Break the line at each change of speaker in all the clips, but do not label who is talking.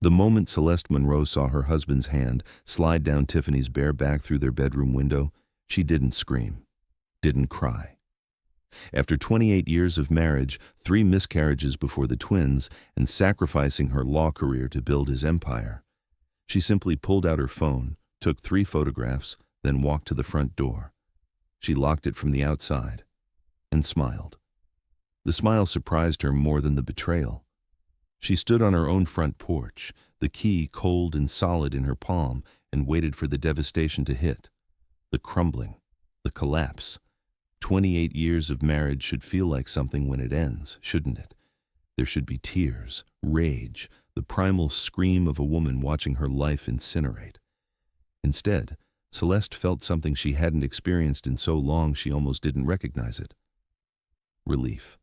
The moment Celeste Monroe saw her husband's hand slide down Tiffany's bare back through their bedroom window, she didn't scream, didn't cry. After 28 years of marriage, 3 miscarriages before the twins, and sacrificing her law career to build his empire, she simply pulled out her phone, took 3 photographs, then walked to the front door. She locked it from the outside and smiled. The smile surprised her more than the betrayal. She stood on her own front porch, the key cold and solid in her palm, and waited for the devastation to hit. The crumbling, the collapse. 28 years of marriage should feel like something when it ends, shouldn't it? There should be tears, rage, the primal scream of a woman watching her life incinerate. Instead, Celeste felt something she hadn't experienced in so long she almost didn't recognize it. Relief.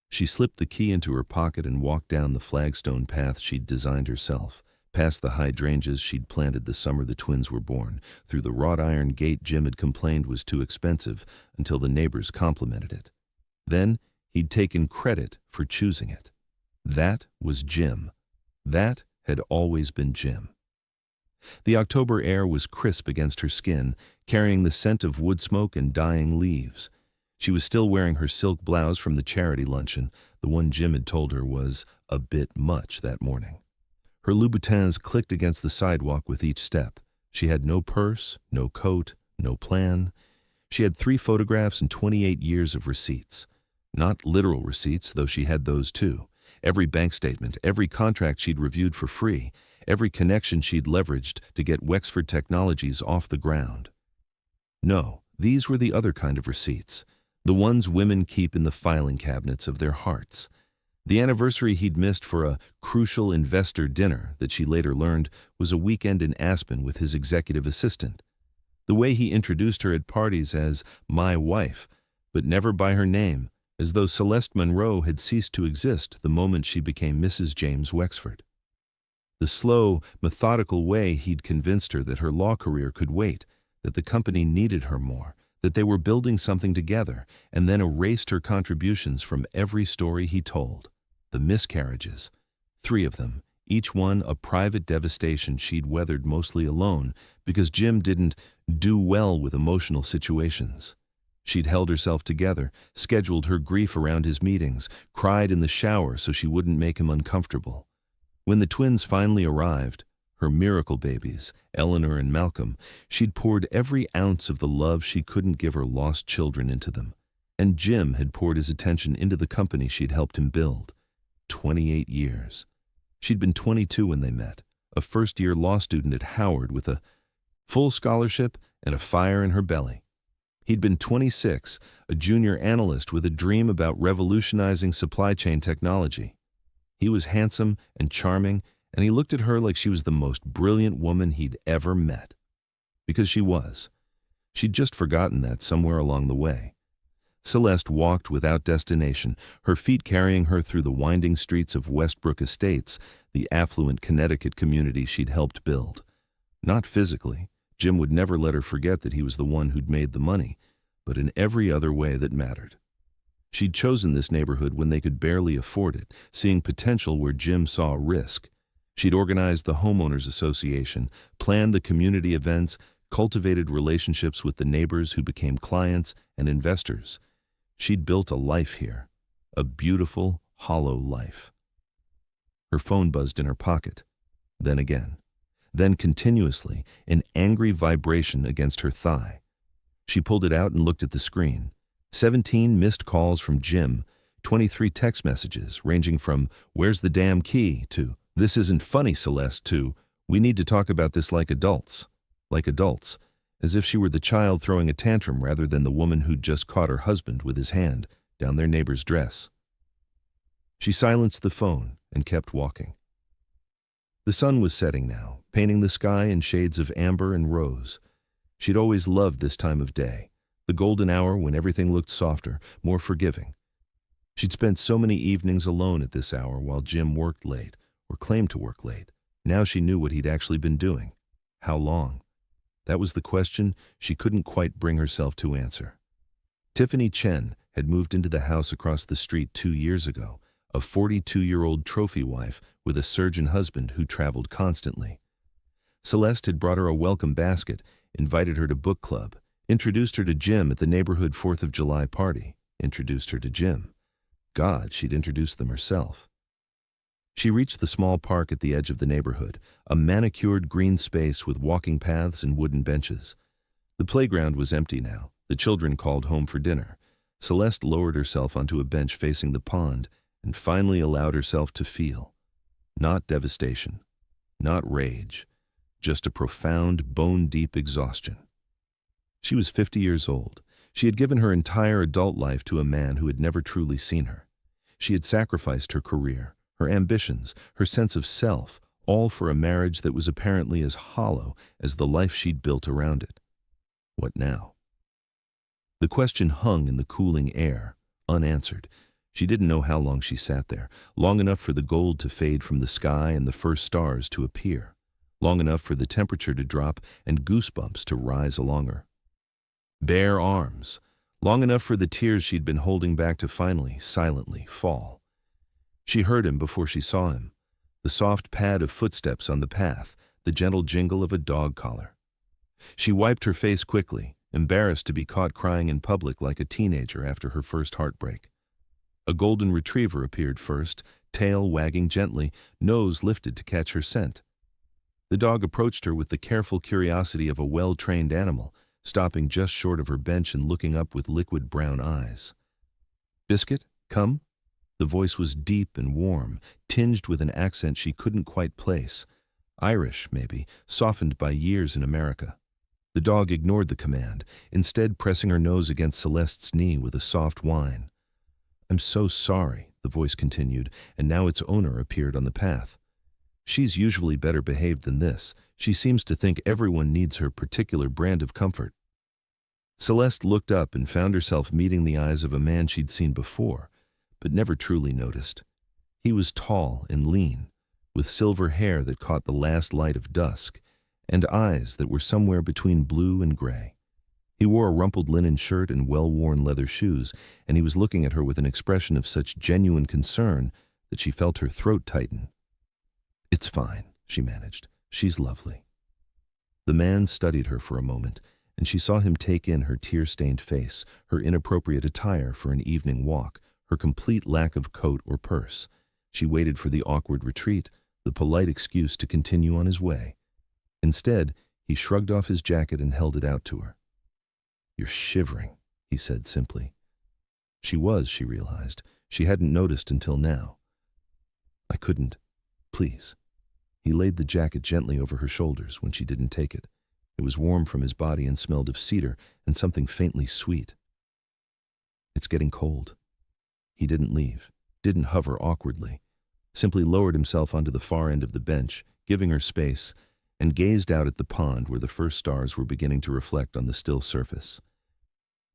She slipped the key into her pocket and walked down the flagstone path she'd designed herself, past the hydrangeas she'd planted the summer the twins were born, through the wrought iron gate Jim had complained was too expensive until the neighbors complimented it. Then he'd taken credit for choosing it. That was Jim. That had always been Jim. The October air was crisp against her skin, carrying the scent of wood smoke and dying leaves. She was still wearing her silk blouse from the charity luncheon, the one Jim had told her was a bit much that morning. Her Louboutins clicked against the sidewalk with each step. She had no purse, no coat, no plan. She had 3 photographs and 28 years of receipts. Not literal receipts, though she had those too. Every bank statement, every contract she'd reviewed for free, every connection she'd leveraged to get Wexford Technologies off the ground. No, these were the other kind of receipts. The ones women keep in the filing cabinets of their hearts. The anniversary he'd missed for a crucial investor dinner that she later learned was a weekend in Aspen with his executive assistant. The way he introduced her at parties as my wife, but never by her name, as though Celeste Monroe had ceased to exist the moment she became Mrs. James Wexford. The slow, methodical way he'd convinced her that her law career could wait, that the company needed her more, that they were building something together, and then erased her contributions from every story he told. The miscarriages, 3 of them, each one a private devastation she'd weathered mostly alone because Jim didn't do well with emotional situations. She'd held herself together, scheduled her grief around his meetings, cried in the shower so she wouldn't make him uncomfortable. When the twins finally arrived, her miracle babies, Eleanor and Malcolm, she'd poured every ounce of the love she couldn't give her lost children into them. And Jim had poured his attention into the company she'd helped him build. 28 years. She'd been 22 when they met, a first-year law student at Howard with a full scholarship and a fire in her belly. He'd been 26, a junior analyst with a dream about revolutionizing supply chain technology. He was handsome and charming, and he looked at her like she was the most brilliant woman he'd ever met. Because she was. She'd just forgotten that somewhere along the way. Celeste walked without destination, her feet carrying her through the winding streets of Westbrook Estates, the affluent Connecticut community she'd helped build. Not physically. Jim would never let her forget that he was the one who'd made the money, but in every other way that mattered. She'd chosen this neighborhood when they could barely afford it, seeing potential where Jim saw risk. She'd organized the homeowners association, planned the community events, cultivated relationships with the neighbors who became clients and investors. She'd built a life here, a beautiful, hollow life. Her phone buzzed in her pocket, then again, then continuously, an angry vibration against her thigh. She pulled it out and looked at the screen. 17 missed calls from Jim, 23 text messages ranging from "Where's the damn key?" to "This isn't funny, Celeste," to "We need to talk about this like adults." Like adults, as if she were the child throwing a tantrum rather than the woman who'd just caught her husband with his hand down their neighbor's dress. She silenced the phone and kept walking. The sun was setting now, painting the sky in shades of amber and rose. She'd always loved this time of day, the golden hour when everything looked softer, more forgiving. She'd spent so many evenings alone at this hour while Jim worked late, or claimed to work late. Now she knew what he'd actually been doing. How long? That was the question she couldn't quite bring herself to answer. Tiffany Chen had moved into the house across the street 2 years ago, a 42-year-old trophy wife with a surgeon husband who traveled constantly. Celeste had brought her a welcome basket, invited her to book club, introduced her to Jim at the neighborhood 4th of July party, introduced her to Jim. God, she'd introduced them herself. She reached the small park at the edge of the neighborhood, a manicured green space with walking paths and wooden benches. The playground was empty now. The children called home for dinner. Celeste lowered herself onto a bench facing the pond and finally allowed herself to feel. Not devastation, not rage, just a profound, bone-deep exhaustion. She was 50 years old. She had given her entire adult life to a man who had never truly seen her. She had sacrificed her career, her ambitions, her sense of self, all for a marriage that was apparently as hollow as the life she'd built around it. What now? The question hung in the cooling air, unanswered. She didn't know how long she sat there, long enough for the gold to fade from the sky and the first stars to appear, long enough for the temperature to drop and goosebumps to rise along her. Bare arms, long enough for the tears she'd been holding back to finally, silently fall. She heard him before she saw him, the soft pad of footsteps on the path, the gentle jingle of a dog collar. She wiped her face quickly, embarrassed to be caught crying in public like a teenager after her first heartbreak. A golden retriever appeared first, tail wagging gently, nose lifted to catch her scent. The dog approached her with the careful curiosity of a well-trained animal, stopping just short of her bench and looking up with liquid brown eyes. "Biscuit, come?" The voice was deep and warm, tinged with an accent she couldn't quite place. Irish, maybe, softened by years in America. The dog ignored the command, instead pressing her nose against Celeste's knee with a soft whine. "I'm so sorry," the voice continued, and now its owner appeared on the path. "She's usually better behaved than this. She seems to think everyone needs her particular brand of comfort." Celeste looked up and found herself meeting the eyes of a man she'd seen before, but never truly noticed. He was tall and lean, with silver hair that caught the last light of dusk, and eyes that were somewhere between blue and gray. He wore a rumpled linen shirt and well-worn leather shoes, and he was looking at her with an expression of such genuine concern that she felt her throat tighten. "It's fine," she managed. "She's lovely." The man studied her for a moment, and she saw him take in her tear-stained face, her inappropriate attire for an evening walk, her complete lack of coat or purse. She waited for the awkward retreat, the polite excuse to continue on his way. Instead, he shrugged off his jacket and held it out to her. "You're shivering," he said simply. She was, she realized. She hadn't noticed until now. "I couldn't. Please." He laid the jacket gently over her shoulders when she didn't take it. It was warm from his body and smelled of cedar and something faintly sweet. "It's getting cold." He didn't leave, didn't hover awkwardly, simply lowered himself onto the far end of the bench, giving her space, and gazed out at the pond where the first stars were beginning to reflect on the still surface.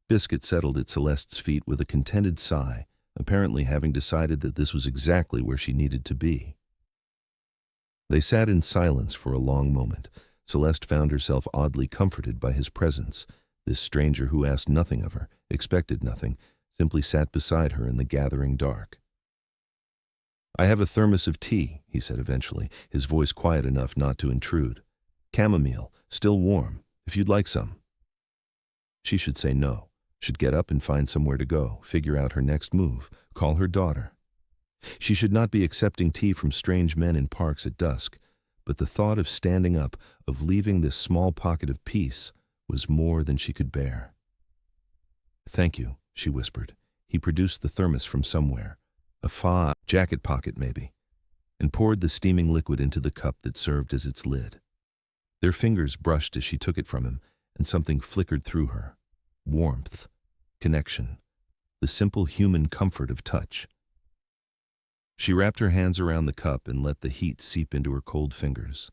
Biscuit settled at Celeste's feet with a contented sigh, apparently having decided that this was exactly where she needed to be. They sat in silence for a long moment. Celeste found herself oddly comforted by his presence. This stranger who asked nothing of her, expected nothing, simply sat beside her in the gathering dark. "I have a thermos of tea," he said eventually, his voice quiet enough not to intrude. "Chamomile, still warm, if you'd like some." She should say no, should get up and find somewhere to go, figure out her next move, call her daughter. She should not be accepting tea from strange men in parks at dusk, but the thought of standing up, of leaving this small pocket of peace, was more than she could bear. "Thank you," she whispered. He produced the thermos from somewhere, a jacket pocket maybe, and poured the steaming liquid into the cup that served as its lid. Their fingers brushed as she took it from him, and something flickered through her. Warmth, connection, the simple human comfort of touch. She wrapped her hands around the cup and let the heat seep into her cold fingers.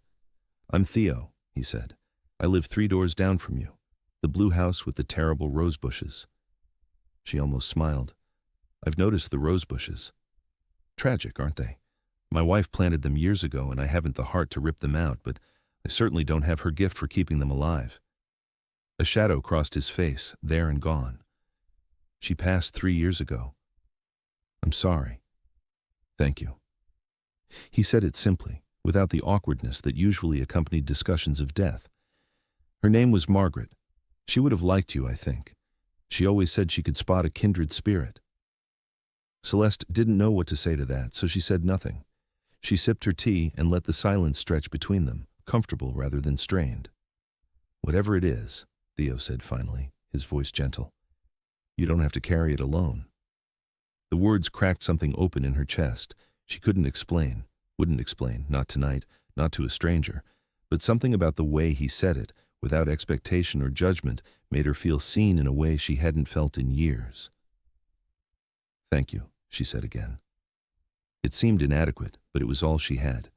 "I'm Theo," he said. "I live 3 doors down from you, the blue house with the terrible rose bushes." She almost smiled. "I've noticed the rose bushes. Tragic, aren't they? My wife planted them years ago and I haven't the heart to rip them out, but I certainly don't have her gift for keeping them alive." A shadow crossed his face, there and gone. "She passed 3 years ago. I'm sorry." Thank you. He said it simply, without the awkwardness that usually accompanied discussions of death. Her name was Margaret. She would have liked you, I think. She always said she could spot a kindred spirit. Celeste didn't know what to say to that, so she said nothing. She sipped her tea and let the silence stretch between them, comfortable rather than strained. Whatever it is, Theo said finally, his voice gentle, you don't have to carry it alone. The words cracked something open in her chest. She couldn't explain, wouldn't explain, not tonight, not to a stranger, but something about the way he said it, without expectation or judgment, made her feel seen in a way she hadn't felt in years. Thank you, she said again. It seemed inadequate, but it was all she had.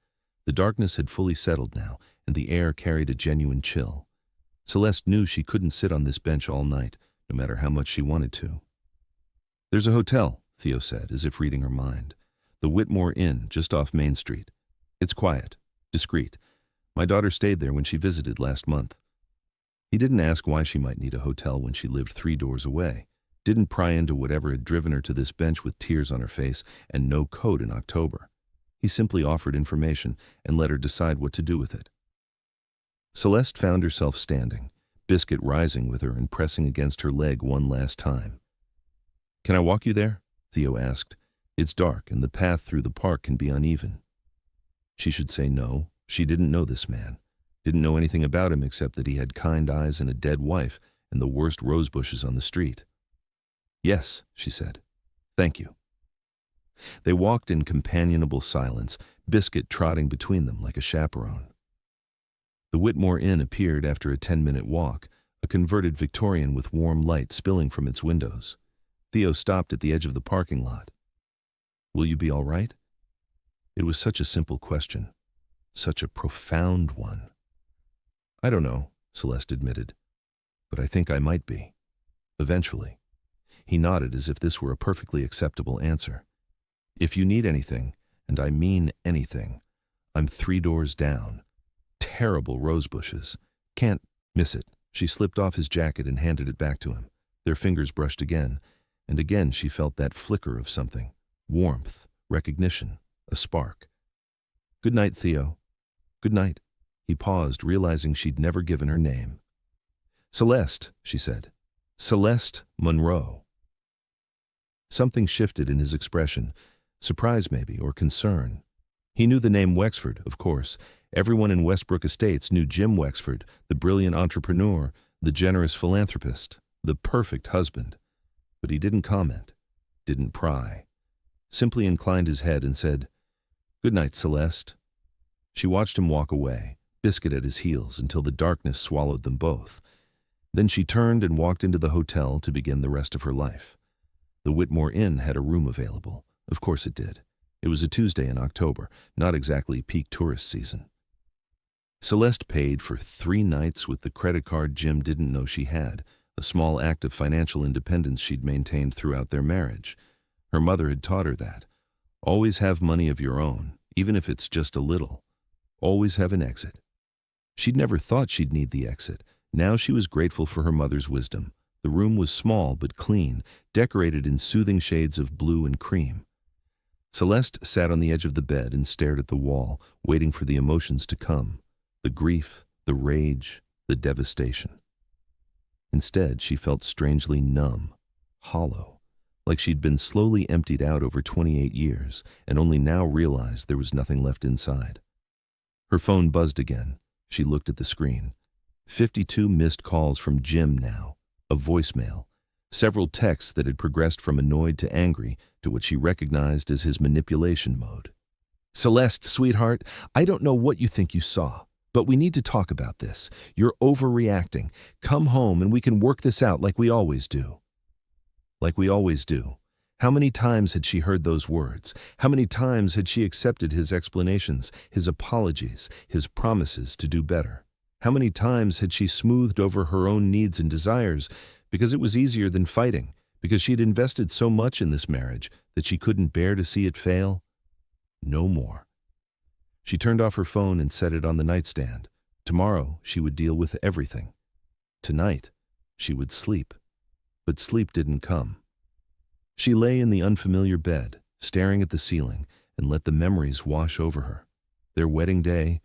The darkness had fully settled now, and the air carried a genuine chill. Celeste knew she couldn't sit on this bench all night, no matter how much she wanted to. There's a hotel, Theo said, as if reading her mind. The Whitmore Inn, just off Main Street. It's quiet, discreet. My daughter stayed there when she visited last month. He didn't ask why she might need a hotel when she lived 3 doors away. Didn't pry into whatever had driven her to this bench with tears on her face and no coat in October. He simply offered information and let her decide what to do with it. Celeste found herself standing, Biscuit rising with her and pressing against her leg one last time. Can I walk you there? Theo asked. It's dark and the path through the park can be uneven. She should say no. She didn't know this man. Didn't know anything about him except that he had kind eyes and a dead wife and the worst rose bushes on the street. Yes, she said. Thank you. They walked in companionable silence, Biscuit trotting between them like a chaperone. The Whitmore Inn appeared after a 10-minute walk, a converted Victorian with warm light spilling from its windows. Theo stopped at the edge of the parking lot. Will you be all right? It was such a simple question, such a profound one. I don't know, Celeste admitted, but I think I might be. Eventually. He nodded as if this were a perfectly acceptable answer. If you need anything, and I mean anything, I'm 3 doors down. Terrible rose bushes. Can't miss it. She slipped off his jacket and handed it back to him. Their fingers brushed again, and again she felt that flicker of something. Warmth, recognition, a spark. Good night, Theo. Good night. He paused, realizing she'd never given her name. Celeste, she said. Celeste Monroe. Something shifted in his expression, surprise maybe, or concern. He knew the name Wexford, of course. Everyone in Westbrook Estates knew Jim Wexford, the brilliant entrepreneur, the generous philanthropist, the perfect husband. But he didn't comment, didn't pry. Simply inclined his head and said, Good night, Celeste. She watched him walk away, Biscuit at his heels, until the darkness swallowed them both. Then she turned and walked into the hotel to begin the rest of her life. The Whitmore Inn had a room available. Of course it did. It was a Tuesday in October, not exactly peak tourist season. Celeste paid for 3 nights with the credit card Jim didn't know she had, a small act of financial independence she'd maintained throughout their marriage. Her mother had taught her that. Always have money of your own, even if it's just a little. Always have an exit. She'd never thought she'd need the exit. Now she was grateful for her mother's wisdom. The room was small but clean, decorated in soothing shades of blue and cream. Celeste sat on the edge of the bed and stared at the wall, waiting for the emotions to come. The grief, the rage, the devastation. Instead, she felt strangely numb, hollow, like she'd been slowly emptied out over 28 years and only now realized there was nothing left inside. Her phone buzzed again. She looked at the screen. 52 missed calls from Jim now, a voicemail, several texts that had progressed from annoyed to angry to what she recognized as his manipulation mode. Celeste, sweetheart, I don't know what you think you saw, but we need to talk about this. You're overreacting. Come home and we can work this out like we always do. Like we always do. How many times had she heard those words? How many times had she accepted his explanations, his apologies, his promises to do better? How many times had she smoothed over her own needs and desires because it was easier than fighting, because she had invested so much in this marriage that she couldn't bear to see it fail? No more. She turned off her phone and set it on the nightstand. Tomorrow she would deal with everything. Tonight she would sleep. But sleep didn't come. She lay in the unfamiliar bed, staring at the ceiling, and let the memories wash over her. Their wedding day,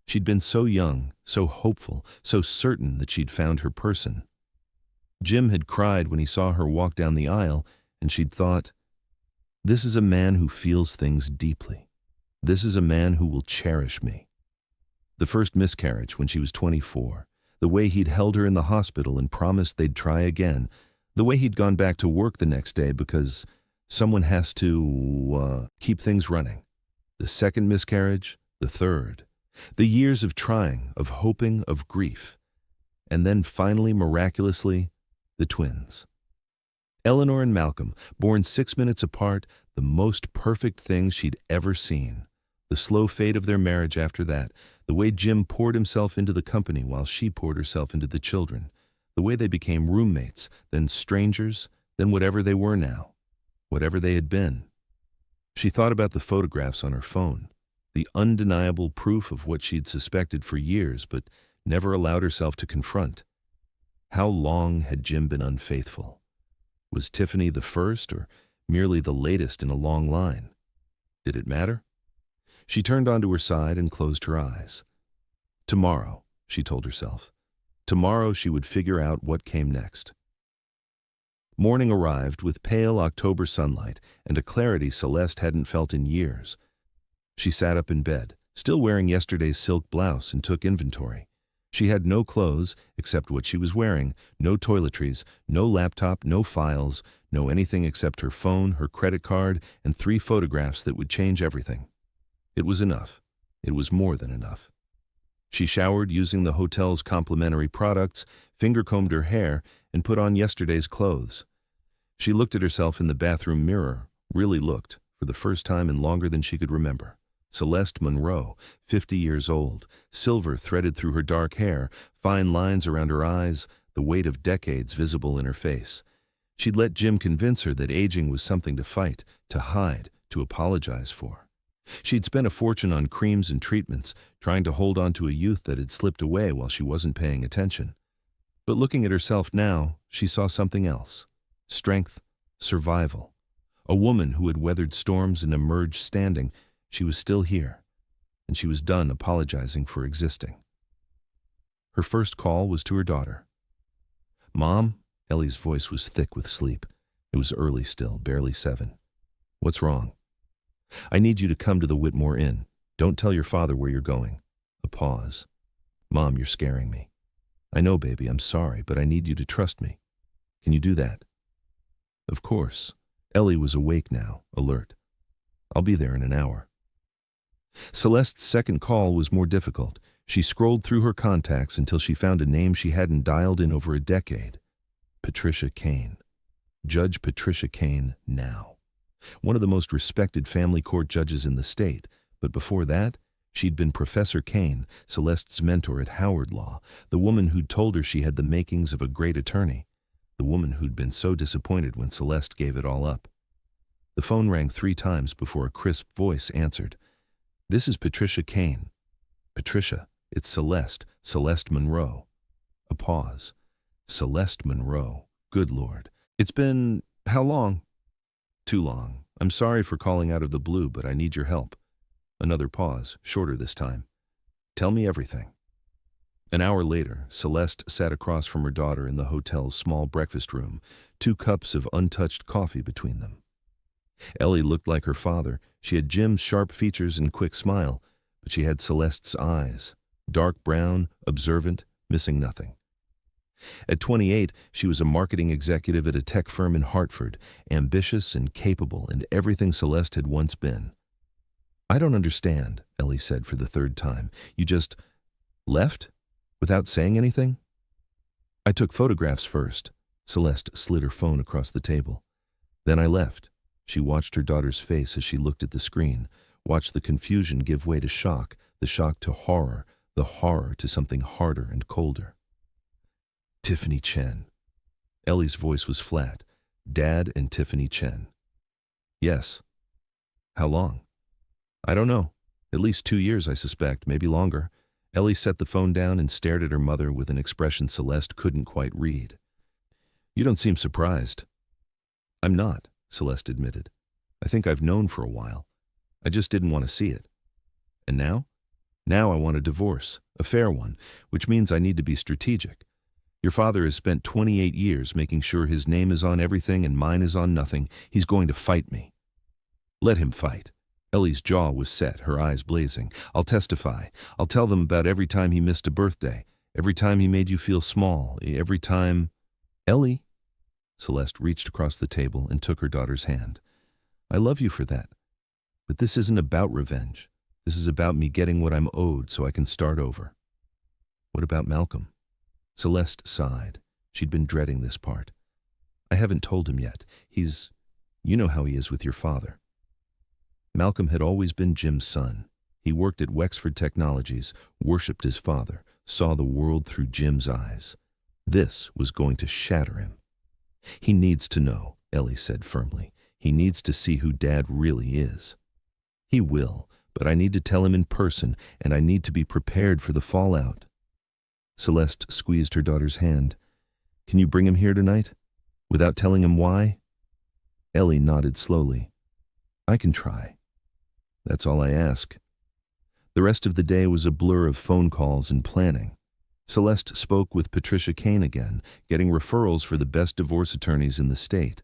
she'd been so young, so hopeful, so certain that she'd found her person. Jim had cried when he saw her walk down the aisle, and she'd thought, "This is a man who feels things deeply. This is a man who will cherish me." The first miscarriage when she was 24, the way he'd held her in the hospital and promised they'd try again, the way he'd gone back to work the next day because someone has to keep things running. The second miscarriage, the third, the years of trying, of hoping, of grief, and then finally, miraculously, the twins. Eleanor and Malcolm, born 6 minutes apart, the most perfect thing she'd ever seen. The slow fate of their marriage after that, the way Jim poured himself into the company while she poured herself into the children, the way they became roommates, then strangers, then whatever they were now, whatever they had been. She thought about the photographs on her phone, the undeniable proof of what she'd suspected for years but never allowed herself to confront. How long had Jim been unfaithful? Was Tiffany the first or merely the latest in a long line? Did it matter? She turned onto her side and closed her eyes. Tomorrow, she told herself. Tomorrow she would figure out what came next. Morning arrived with pale October sunlight and a clarity Celeste hadn't felt in years. She sat up in bed, still wearing yesterday's silk blouse, and took inventory. She had no clothes except what she was wearing, no toiletries, no laptop, no files, no anything except her phone, her credit card, and 3 photographs that would change everything. It was enough. It was more than enough. She showered using the hotel's complimentary products, finger-combed her hair, and put on yesterday's clothes. She looked at herself in the bathroom mirror, really looked, for the first time in longer than she could remember. Celeste Monroe, 50 years old, silver threaded through her dark hair, fine lines around her eyes, the weight of decades visible in her face. She'd let Jim convince her that aging was something to fight, to hide, to apologize for. She'd spent a fortune on creams and treatments, trying to hold on to a youth that had slipped away while she wasn't paying attention. But looking at herself now, she saw something else. Strength, survival. A woman who had weathered storms and emerged standing. She was still here, and she was done apologizing for existing. Her first call was to her daughter. "Mom?" Ellie's voice was thick with sleep. It was early still, barely 7. "What's wrong?" "I need you to come to the Whitmore Inn. Don't tell your father where you're going." A pause. "Mom, you're scaring me." "I know, baby, I'm sorry, but I need you to trust me. Can you do that?" "Of course." Ellie was awake now, alert. "I'll be there in an hour." Celeste's second call was more difficult. She scrolled through her contacts until she found a name she hadn't dialed in over a decade. Patricia Kane. Judge Patricia Kane now. One of the most respected family court judges in the state, but before that, she'd been Professor Kane, Celeste's mentor at Howard Law, the woman who'd told her she had the makings of a great attorney, the woman who'd been so disappointed when Celeste gave it all up. The phone rang 3 times before a crisp voice answered. "This is Patricia Kane." "Patricia, it's Celeste, Celeste Monroe." A pause. Celeste Monroe. Good Lord. "It's been... how long?" "Too long. I'm sorry for calling out of the blue, but I need your help." Another pause, shorter this time. "Tell me everything." An hour later, Celeste sat across from her daughter in the hotel's small breakfast room, 2 cups of untouched coffee between them. Ellie looked like her father. She had Jim's sharp features and quick smile, but she had Celeste's eyes, dark brown, observant, missing nothing. At 28, she was a marketing executive at a tech firm in Hartford, ambitious and capable and everything Celeste had once been. "I don't understand," Ellie said for the 3rd time. "You just left? Without saying anything?" "I took photographs first." Celeste slid her phone across the table. "Then I left." She watched her daughter's face as she looked at the screen, watched the confusion give way to shock, the shock to horror, the horror to something harder and colder. "Tiffany Chen." Ellie's voice was flat. "Dad and Tiffany Chen." "Yes." "How long?" "I don't know. At least 2 years, I suspect, maybe longer." Ellie set the phone down and stared at her mother with an expression Celeste couldn't quite read. "You don't seem surprised." "I'm not," Celeste admitted. "I think I've known for a while." I just didn't want to see it. And now? Now I want a divorce, a fair one, which means I need to be strategic. Your father has spent 28 years making sure his name is on everything and mine is on nothing. He's going to fight me. Let him fight. Ellie's jaw was set, her eyes blazing. I'll testify. I'll tell them about every time he missed a birthday, every time he made you feel small, every time... Ellie? Celeste reached across the table and took her daughter's hand. I love you for that. But this isn't about revenge. This is about me getting what I'm owed so I can start over. What about Malcolm? Celeste sighed. She'd been dreading this part. I haven't told him yet. You know how he is with your father. Malcolm had always been Jim's son. He worked at Wexford Technologies, worshipped his father, saw the world through Jim's eyes. This was going to shatter him. He needs to know, Ellie said firmly. He needs to see who Dad really is. He will, but I need to tell him in person, and I need to be prepared for the fallout. Celeste squeezed her daughter's hand. Can you bring him here tonight? Without telling him why? Ellie nodded slowly. I can try. That's all I ask. The rest of the day was a blur of phone calls and planning. Celeste spoke with Patricia Kane again, getting referrals for the best divorce attorneys in the state.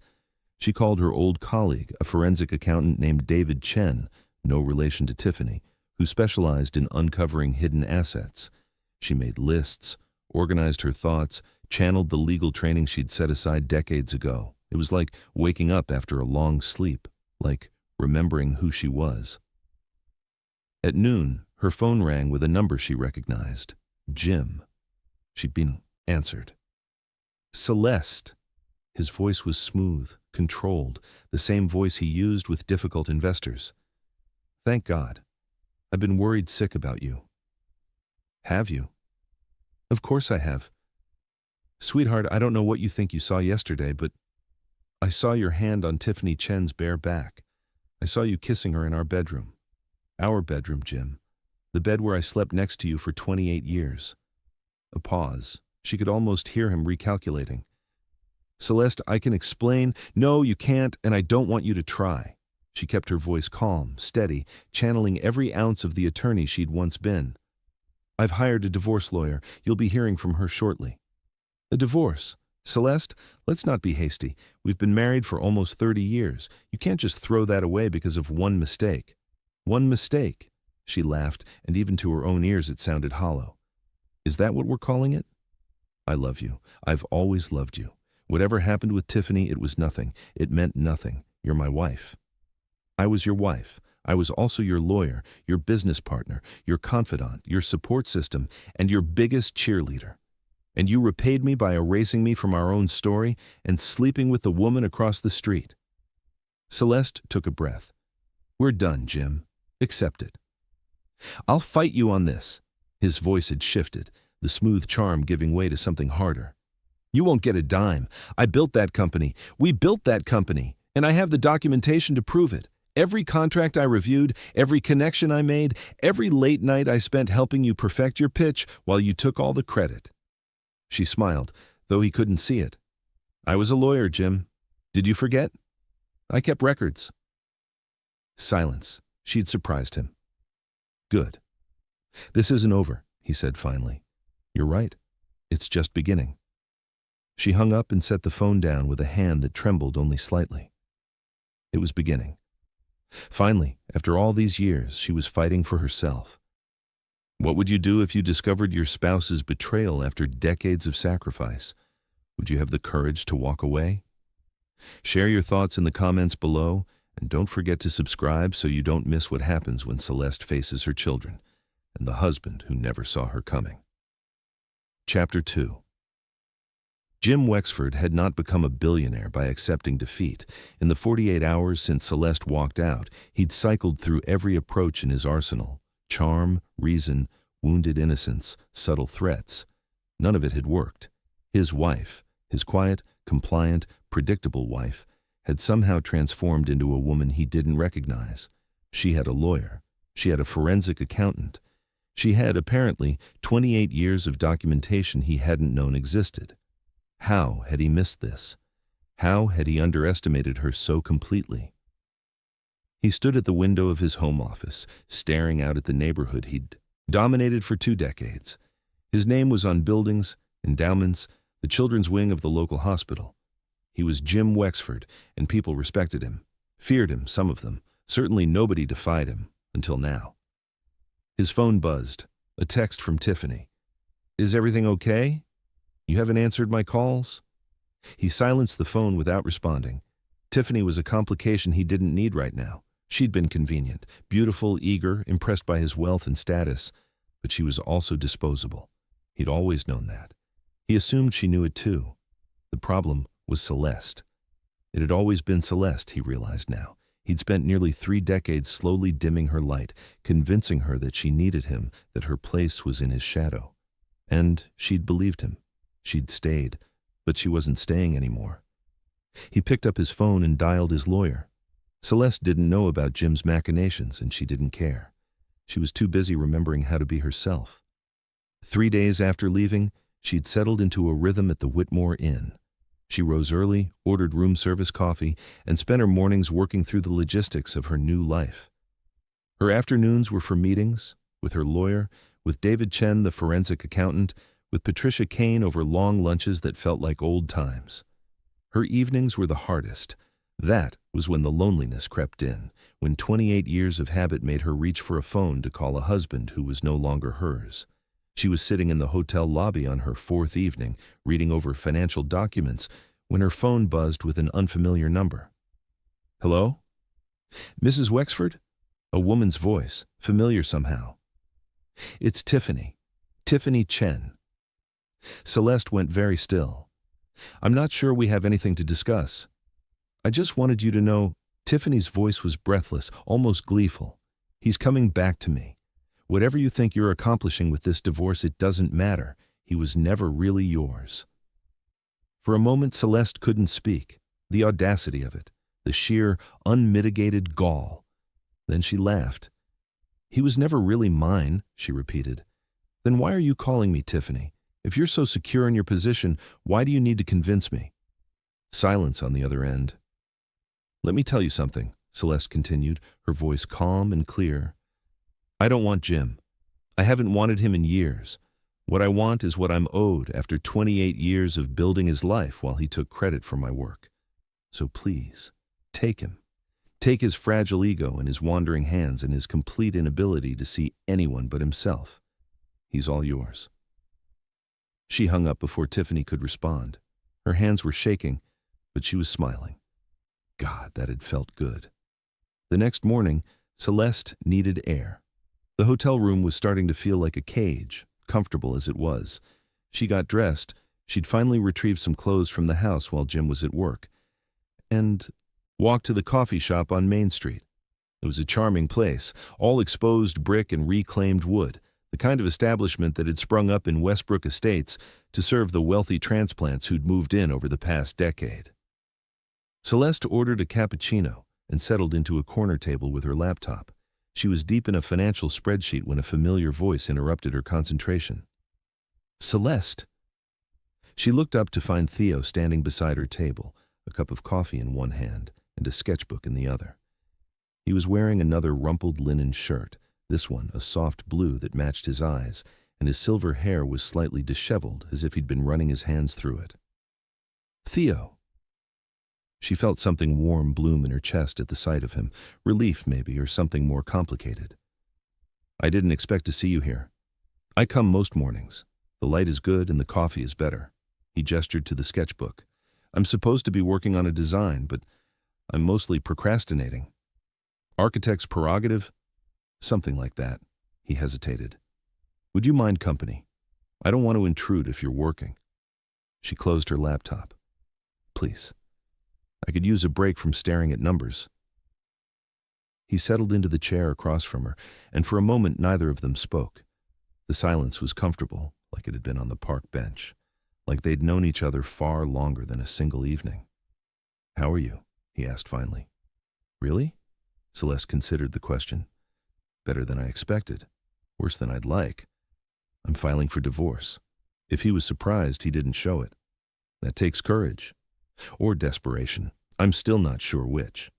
She called her old colleague, a forensic accountant named David Chen, no relation to Tiffany, who specialized in uncovering hidden assets. She made lists, organized her thoughts, channeled the legal training she'd set aside decades ago. It was like waking up after a long sleep, like remembering who she was. At noon, her phone rang with a number she recognized. Jim. She'd been answered. Celeste. His voice was smooth, controlled, the same voice he used with difficult investors. Thank God. I've been worried sick about you. Have you? Of course I have. Sweetheart, I don't know what you think you saw yesterday, but I saw your hand on Tiffany Chen's bare back. I saw you kissing her in our bedroom. Our bedroom, Jim. The bed where I slept next to you for 28 years. A pause. She could almost hear him recalculating. Celeste, I can explain. No, you can't, and I don't want you to try. She kept her voice calm, steady, channeling every ounce of the attorney she'd once been. I've hired a divorce lawyer. You'll be hearing from her shortly. A divorce? Celeste, let's not be hasty. We've been married for almost 30 years. You can't just throw that away because of one mistake. One mistake? She laughed, and even to her own ears it sounded hollow. Is that what we're calling it? I love you. I've always loved you. Whatever happened with Tiffany, it was nothing. It meant nothing. You're my wife. I was your wife. I was also your lawyer, your business partner, your confidant, your support system, and your biggest cheerleader. And you repaid me by erasing me from our own story and sleeping with the woman across the street. Celeste took a breath. We're done, Jim. Accept it. I'll fight you on this. His voice had shifted, the smooth charm giving way to something harder. You won't get a dime. I built that company. We built that company. And I have the documentation to prove it. Every contract I reviewed, every connection I made, every late night I spent helping you perfect your pitch while you took all the credit. She smiled, though he couldn't see it. I was a lawyer, Jim. Did you forget? I kept records. Silence. She'd surprised him. Good. This isn't over, he said finally. You're right. It's just beginning. She hung up and set the phone down with a hand that trembled only slightly. It was beginning. Finally, after all these years, she was fighting for herself. What would you do if you discovered your spouse's betrayal after decades of sacrifice? Would you have the courage to walk away? Share your thoughts in the comments below, and don't forget to subscribe so you don't miss what happens when Celeste faces her children and the husband who never saw her coming. Chapter 2. Jim Wexford had not become a billionaire by accepting defeat. In the 48 hours since Celeste walked out, he'd cycled through every approach in his arsenal. Charm, reason, wounded innocence, subtle threats. None of it had worked. His wife, his quiet, compliant, predictable wife, had somehow transformed into a woman he didn't recognize. She had a lawyer. She had a forensic accountant. She had, apparently, 28 years of documentation he hadn't known existed. How had he missed this? How had he underestimated her so completely? He stood at the window of his home office, staring out at the neighborhood he'd dominated for 2 decades. His name was on buildings, endowments, the children's wing of the local hospital. He was Jim Wexford, and people respected him, feared him, some of them. Certainly nobody defied him, until now. His phone buzzed. A text from Tiffany. "Is everything okay? You haven't answered my calls?" He silenced the phone without responding. Tiffany was a complication he didn't need right now. She'd been convenient, beautiful, eager, impressed by his wealth and status, but she was also disposable. He'd always known that. He assumed she knew it too. The problem was Celeste. It had always been Celeste, he realized now. He'd spent nearly 3 decades slowly dimming her light, convincing her that she needed him, that her place was in his shadow. And she'd believed him. She'd stayed, but she wasn't staying anymore. He picked up his phone and dialed his lawyer. Celeste didn't know about Jim's machinations, and she didn't care. She was too busy remembering how to be herself. 3 days after leaving, she'd settled into a rhythm at the Whitmore Inn. She rose early, ordered room service coffee, and spent her mornings working through the logistics of her new life. Her afternoons were for meetings, with her lawyer, with David Chen, the forensic accountant, with Patricia Kane over long lunches that felt like old times. Her evenings were the hardest. That was when the loneliness crept in, when 28 years of habit made her reach for a phone to call a husband who was no longer hers. She was sitting in the hotel lobby on her 4th evening, reading over financial documents, when her phone buzzed with an unfamiliar number. "Hello? Mrs. Wexford?" A woman's voice, familiar somehow. "It's Tiffany. Tiffany Chen." Celeste went very still. "I'm not sure we have anything to discuss. I just wanted you to know," Tiffany's voice was breathless, almost gleeful. "He's coming back to me. Whatever you think you're accomplishing with this divorce, it doesn't matter. He was never really yours." For a moment, Celeste couldn't speak. The audacity of it, the sheer, unmitigated gall. Then she laughed. "He was never really mine," she repeated. "Then why are you calling me, Tiffany? If you're so secure in your position, why do you need to convince me?" Silence on the other end. "Let me tell you something," Celeste continued, her voice calm and clear. "I don't want Jim. I haven't wanted him in years. What I want is what I'm owed after 28 years of building his life while he took credit for my work. So please, take him. Take his fragile ego and his wandering hands and his complete inability to see anyone but himself. He's all yours." She hung up before Tiffany could respond. Her hands were shaking, but she was smiling. God, that had felt good. The next morning, Celeste needed air. The hotel room was starting to feel like a cage, comfortable as it was. She got dressed. She'd finally retrieved some clothes from the house while Jim was at work, and walked to the coffee shop on Main Street. It was a charming place, all exposed brick and reclaimed wood, the kind of establishment that had sprung up in Westbrook Estates to serve the wealthy transplants who'd moved in over the past decade. Celeste ordered a cappuccino and settled into a corner table with her laptop. She was deep in a financial spreadsheet when a familiar voice interrupted her concentration. "Celeste!" She looked up to find Theo standing beside her table, a cup of coffee in one hand and a sketchbook in the other. He was wearing another rumpled linen shirt, this one a soft blue that matched his eyes, and his silver hair was slightly disheveled as if he'd been running his hands through it. "Theo!" She felt something warm bloom in her chest at the sight of him, relief maybe, or something more complicated. "I didn't expect to see you here. I come most mornings. The light is good and the coffee is better." He gestured to the sketchbook. "I'm supposed to be working on a design, but I'm mostly procrastinating. Architect's prerogative? Something like that." He hesitated. "Would you mind company? I don't want to intrude if you're working." She closed her laptop. "Please. I could use a break from staring at numbers." He settled into the chair across from her, and for a moment neither of them spoke. The silence was comfortable, like it had been on the park bench, like they'd known each other far longer than a single evening. "How are you?" he asked finally. "Really?" Celeste considered the question. "Better than I expected. Worse than I'd like. I'm filing for divorce." If he was surprised, he didn't show it. "That takes courage. Or desperation. I'm still not sure which."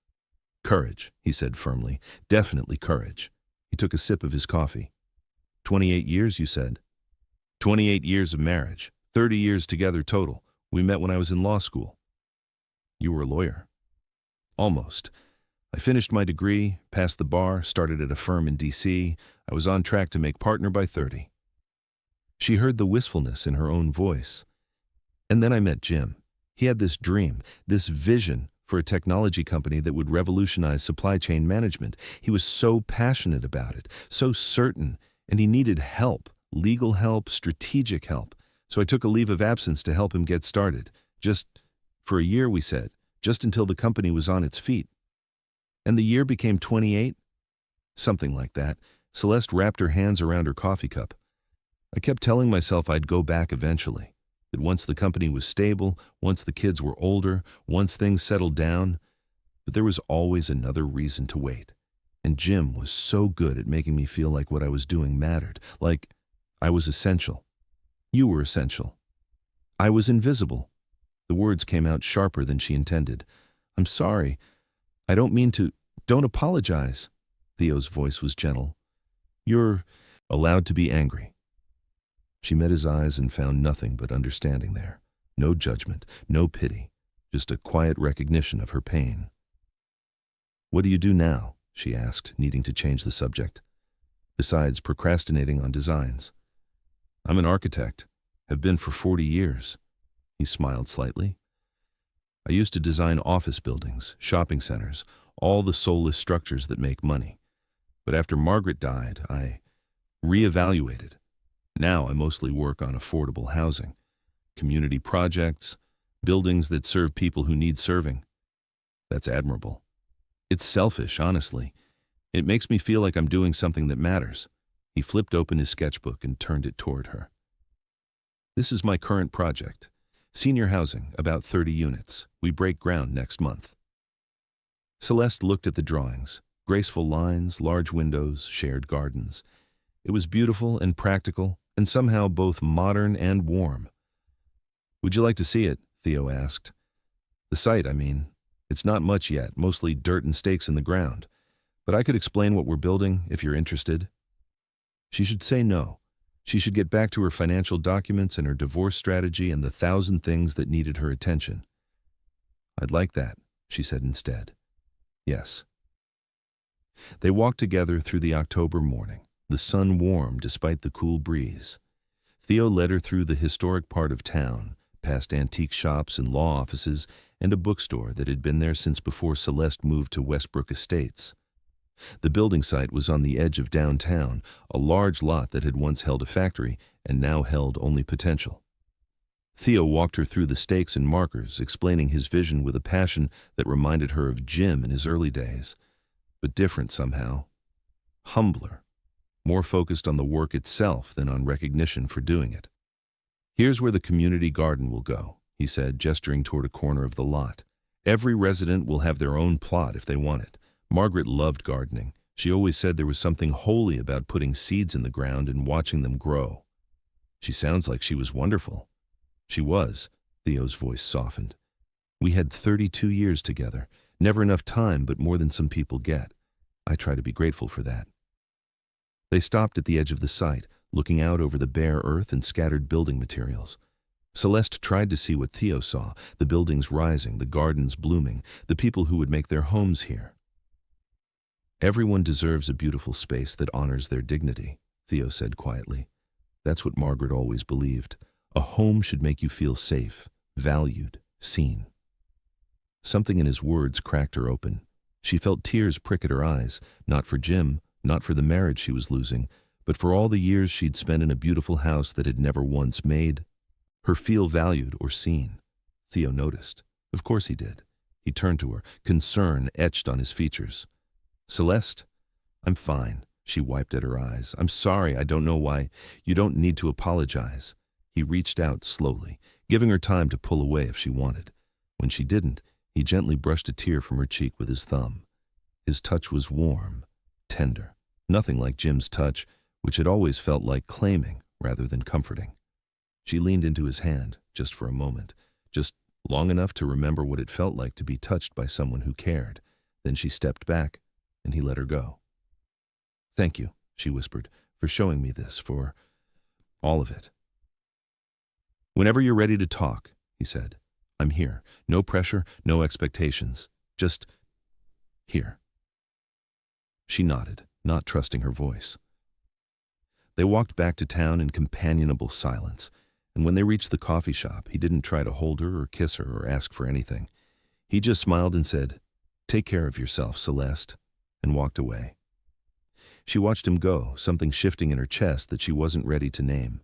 Courage, he said firmly. Definitely courage. He took a sip of his coffee. 28 years, you said? 28 years of marriage. 30 years together total. We met when I was in law school. You were a lawyer. Almost. I finished my degree, passed the bar, started at a firm in D.C. I was on track to make partner by 30. She heard the wistfulness in her own voice. And then I met Jim. He had this dream, this vision for a technology company that would revolutionize supply chain management. He was so passionate about it, so certain, and he needed help, legal help, strategic help. So I took a leave of absence to help him get started. Just for a year, we said, just until the company was on its feet. And the year became 28? Something like that. Celeste wrapped her hands around her coffee cup. I kept telling myself I'd go back eventually. That once the company was stable, once the kids were older, once things settled down, but there was always another reason to wait. And Jim was so good at making me feel like what I was doing mattered, like I was essential. You were essential. I was invisible. The words came out sharper than she intended. I'm sorry. I don't mean to. Don't apologize. Theo's voice was gentle. You're allowed to be angry. She met his eyes and found nothing but understanding there. No judgment, no pity, just a quiet recognition of her pain. What do you do now? She asked, needing to change the subject. Besides procrastinating on designs. I'm an architect, have been for 40 years. He smiled slightly. I used to design office buildings, shopping centers, all the soulless structures that make money. But after Margaret died, I reevaluated. Now I mostly work on affordable housing, community projects, buildings that serve people who need serving. That's admirable. It's selfish, honestly. It makes me feel like I'm doing something that matters. He flipped open his sketchbook and turned it toward her. This is my current project. Senior housing, about 30 units. We break ground next month. Celeste looked at the drawings. Graceful lines, large windows, shared gardens. It was beautiful and practical, and somehow both modern and warm. Would you like to see it? Theo asked. The site, I mean. It's not much yet, mostly dirt and stakes in the ground. But I could explain what we're building if you're interested. She should say no. She should get back to her financial documents and her divorce strategy and the 1,000 things that needed her attention. I'd like that, she said instead. Yes. They walked together through the October morning. The sun warm despite the cool breeze. Theo led her through the historic part of town, past antique shops and law offices and a bookstore that had been there since before Celeste moved to Westbrook Estates. The building site was on the edge of downtown, a large lot that had once held a factory and now held only potential. Theo walked her through the stakes and markers, explaining his vision with a passion that reminded her of Jim in his early days, but different somehow. Humbler. More focused on the work itself than on recognition for doing it. Here's where the community garden will go, he said, gesturing toward a corner of the lot. Every resident will have their own plot if they want it. Margaret loved gardening. She always said there was something holy about putting seeds in the ground and watching them grow. She sounds like she was wonderful. She was. Theo's voice softened. We had 32 years together. Never enough time, but more than some people get. I try to be grateful for that. They stopped at the edge of the site, looking out over the bare earth and scattered building materials. Celeste tried to see what Theo saw, the buildings rising, the gardens blooming, the people who would make their homes here. Everyone deserves a beautiful space that honors their dignity, Theo said quietly. That's what Margaret always believed. A home should make you feel safe, valued, seen. Something in his words cracked her open. She felt tears prick at her eyes, not for Jim, not for the marriage she was losing, but for all the years she'd spent in a beautiful house that had never once made her feel valued or seen. Theo noticed. Of course he did. He turned to her, concern etched on his features. Celeste, I'm fine. She wiped at her eyes. I'm sorry, I don't know why. You don't need to apologize. He reached out slowly, giving her time to pull away if she wanted. When she didn't, he gently brushed a tear from her cheek with his thumb. His touch was warm, tender. Nothing like Jim's touch, which had always felt like claiming rather than comforting. She leaned into his hand, just for a moment, just long enough to remember what it felt like to be touched by someone who cared. Then she stepped back, and he let her go. "Thank you," she whispered, "for showing me this, for all of it." "Whenever you're ready to talk," he said. "I'm here. No pressure, no expectations. Just here." She nodded, not trusting her voice. They walked back to town in companionable silence, and when they reached the coffee shop, he didn't try to hold her or kiss her or ask for anything. He just smiled and said, "Take care of yourself, Celeste," and walked away. She watched him go, something shifting in her chest that she wasn't ready to name.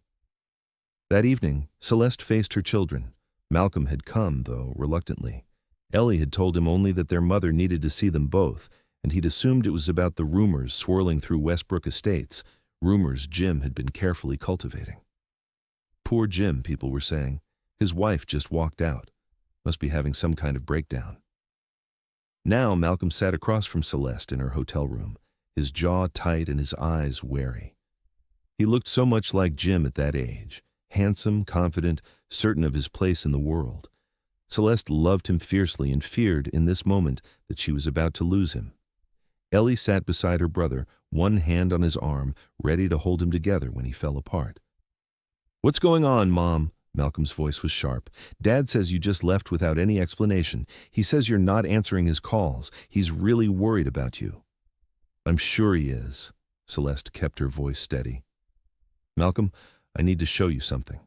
That evening, Celeste faced her children. Malcolm had come, though reluctantly. Ellie had told him only that their mother needed to see them both, and he'd assumed it was about the rumors swirling through Westbrook Estates, rumors Jim had been carefully cultivating. Poor Jim, people were saying. His wife just walked out. Must be having some kind of breakdown. Now Malcolm sat across from Celeste in her hotel room, his jaw tight and his eyes wary. He looked so much like Jim at that age, handsome, confident, certain of his place in the world. Celeste loved him fiercely and feared in this moment that she was about to lose him. Ellie sat beside her brother, one hand on his arm, ready to hold him together when he fell apart. "What's going on, Mom?" Malcolm's voice was sharp. "Dad says you just left without any explanation. He says you're not answering his calls. He's really worried about you." "I'm sure he is." Celeste kept her voice steady. "Malcolm, I need to show you something.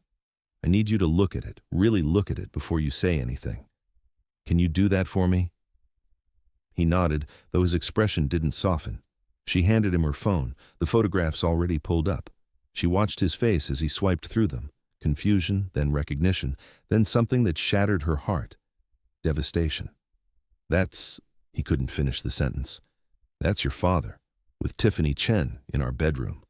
I need you to look at it, really look at it before you say anything. Can you do that for me?" He nodded, though his expression didn't soften. She handed him her phone, the photographs already pulled up. She watched his face as he swiped through them. Confusion, then recognition, then something that shattered her heart. Devastation. He couldn't finish the sentence. "That's your father, with Tiffany Chen in our bedroom."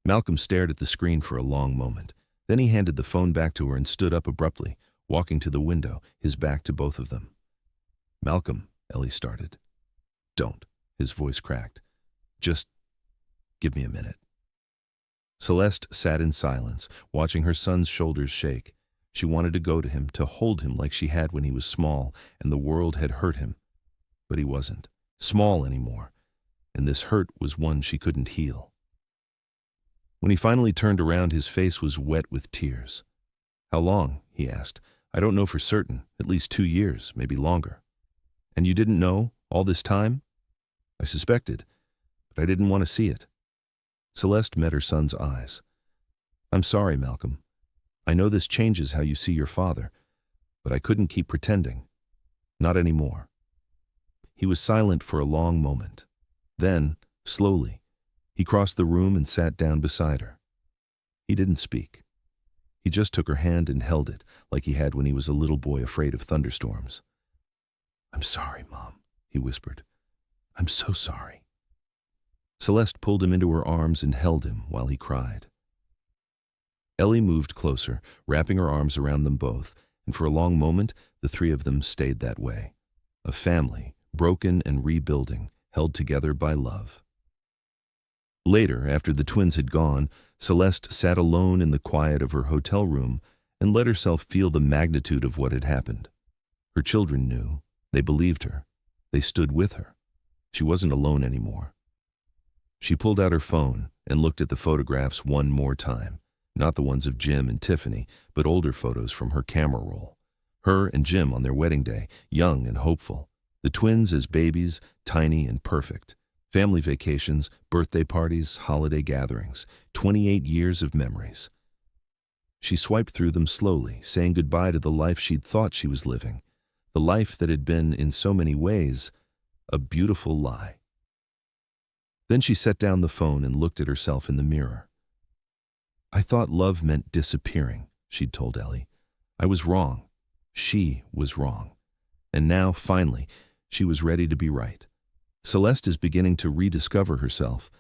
Malcolm stared at the screen for a long moment. Then he handed the phone back to her and stood up abruptly, walking to the window, his back to both of them. "Malcolm," Ellie started. "Don't," his voice cracked. "Just give me a minute." Celeste sat in silence, watching her son's shoulders shake. She wanted to go to him, to hold him like she had when he was small and the world had hurt him. But he wasn't small anymore, and this hurt was one she couldn't heal. When he finally turned around, his face was wet with tears. "How long?" he asked. "I don't know for certain. At least 2 years, maybe longer." "And you didn't know all this time?" "I suspected, but I didn't want to see it." Celeste met her son's eyes. "I'm sorry, Malcolm. I know this changes how you see your father, but I couldn't keep pretending. Not anymore." He was silent for a long moment. Then, slowly, he crossed the room and sat down beside her. He didn't speak. He just took her hand and held it, like he had when he was a little boy afraid of thunderstorms. "I'm sorry, Mom," he whispered. "I'm so sorry." Celeste pulled him into her arms and held him while he cried. Ellie moved closer, wrapping her arms around them both, and for a long moment the three of them stayed that way. A family, broken and rebuilding, held together by love. Later, after the twins had gone, Celeste sat alone in the quiet of her hotel room and let herself feel the magnitude of what had happened. Her children knew. They believed her. They stood with her. She wasn't alone anymore. She pulled out her phone and looked at the photographs one more time, not the ones of Jim and Tiffany, but older photos from her camera roll. Her and Jim on their wedding day, young and hopeful. The twins as babies, tiny and perfect. Family vacations, birthday parties, holiday gatherings. 28 years of memories. She swiped through them slowly, saying goodbye to the life she'd thought she was living. The life that had been, in so many ways, a beautiful lie. Then she set down the phone and looked at herself in the mirror. "I thought love meant disappearing," she'd told Ellie. "I was wrong. She was wrong. And now, finally, she was ready to be right. Celeste is beginning to rediscover herself,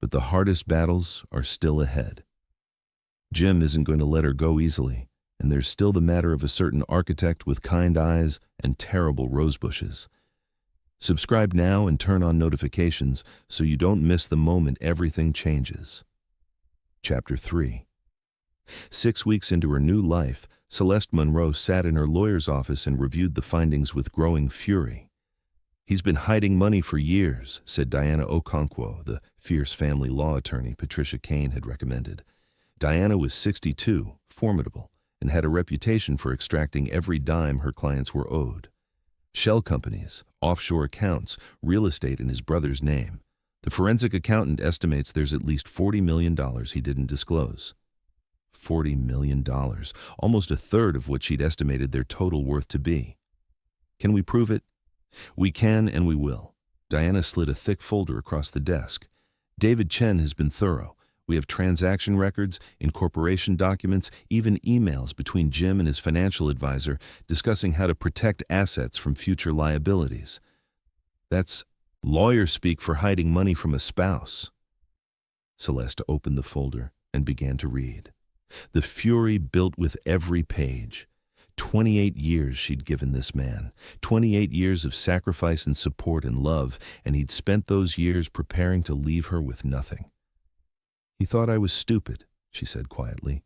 but the hardest battles are still ahead. Jim isn't going to let her go easily, and there's still the matter of a certain architect with kind eyes and terrible rose bushes. Subscribe now and turn on notifications so you don't miss the moment everything changes." Chapter 3. 6 weeks into her new life, Celeste Monroe sat in her lawyer's office and reviewed the findings with growing fury. He's been hiding money for years, said Diana Okonkwo, the fierce family law attorney Patricia Kane had recommended. Diana was 62, formidable, and had a reputation for extracting every dime her clients were owed. Shell companies, offshore accounts, real estate in his brother's name. The forensic accountant estimates there's at least $40 million he didn't disclose. $40 million, almost a third of what she'd estimated their total worth to be. Can we prove it? We can and we will. Diana slid a thick folder across the desk. David Chen has been thorough. We have transaction records, incorporation documents, even emails between Jim and his financial advisor discussing how to protect assets from future liabilities. That's lawyer speak for hiding money from a spouse. Celeste opened the folder and began to read. The fury built with every page. 28 years she'd given this man, 28 years of sacrifice and support and love, and he'd spent those years preparing to leave her with nothing. He thought I was stupid, she said quietly.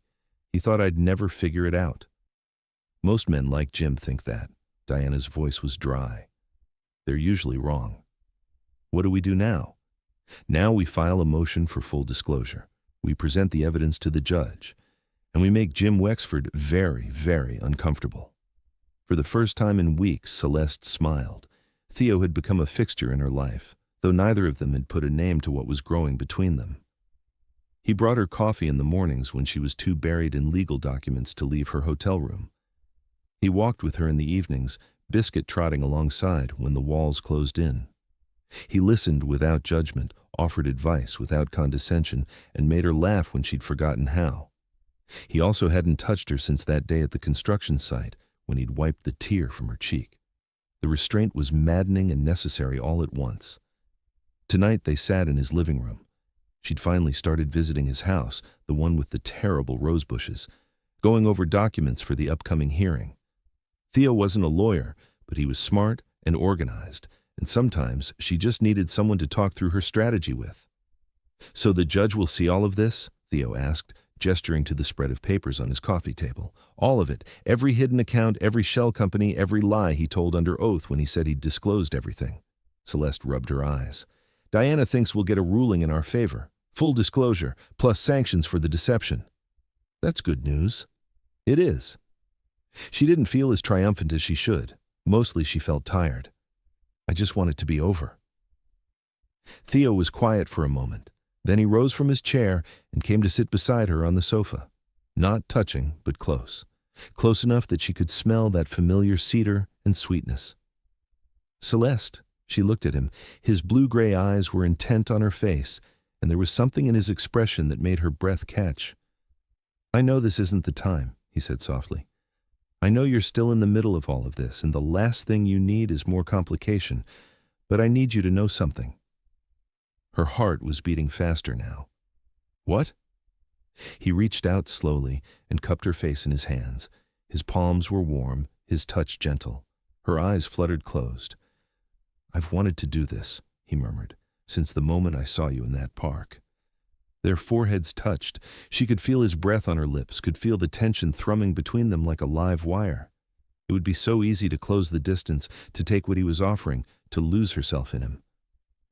He thought I'd never figure it out. Most men like Jim think that. Diana's voice was dry. They're usually wrong. What do we do now? Now we file a motion for full disclosure. We present the evidence to the judge. And we make Jim Wexford very, very uncomfortable. For the first time in weeks, Celeste smiled. Theo had become a fixture in her life, though neither of them had put a name to what was growing between them. He brought her coffee in the mornings when she was too buried in legal documents to leave her hotel room. He walked with her in the evenings, Biscuit trotting alongside when the walls closed in. He listened without judgment, offered advice without condescension, and made her laugh when she'd forgotten how. He also hadn't touched her since that day at the construction site when he'd wiped the tear from her cheek. The restraint was maddening and necessary all at once. Tonight they sat in his living room. She'd finally started visiting his house, the one with the terrible rose bushes, going over documents for the upcoming hearing. Theo wasn't a lawyer, but he was smart and organized, and sometimes she just needed someone to talk through her strategy with. So the judge will see all of this? Theo asked, gesturing to the spread of papers on his coffee table. All of it, every hidden account, every shell company, every lie he told under oath when he said he'd disclosed everything. Celeste rubbed her eyes. Diana thinks we'll get a ruling in our favor. Full disclosure, plus sanctions for the deception. That's good news. It is. She didn't feel as triumphant as she should. Mostly she felt tired. I just want it to be over. Theo was quiet for a moment. Then he rose from his chair and came to sit beside her on the sofa. Not touching, but close. Close enough that she could smell that familiar cedar and sweetness. Celeste, she looked at him. His blue-gray eyes were intent on her face, and there was something in his expression that made her breath catch. I know this isn't the time, he said softly. I know you're still in the middle of all of this, and the last thing you need is more complication, but I need you to know something. Her heart was beating faster now. What? He reached out slowly and cupped her face in his hands. His palms were warm, his touch gentle. Her eyes fluttered closed. I've wanted to do this, he murmured, since the moment I saw you in that park. Their foreheads touched. She could feel his breath on her lips, could feel the tension thrumming between them like a live wire. It would be so easy to close the distance, to take what he was offering, to lose herself in him.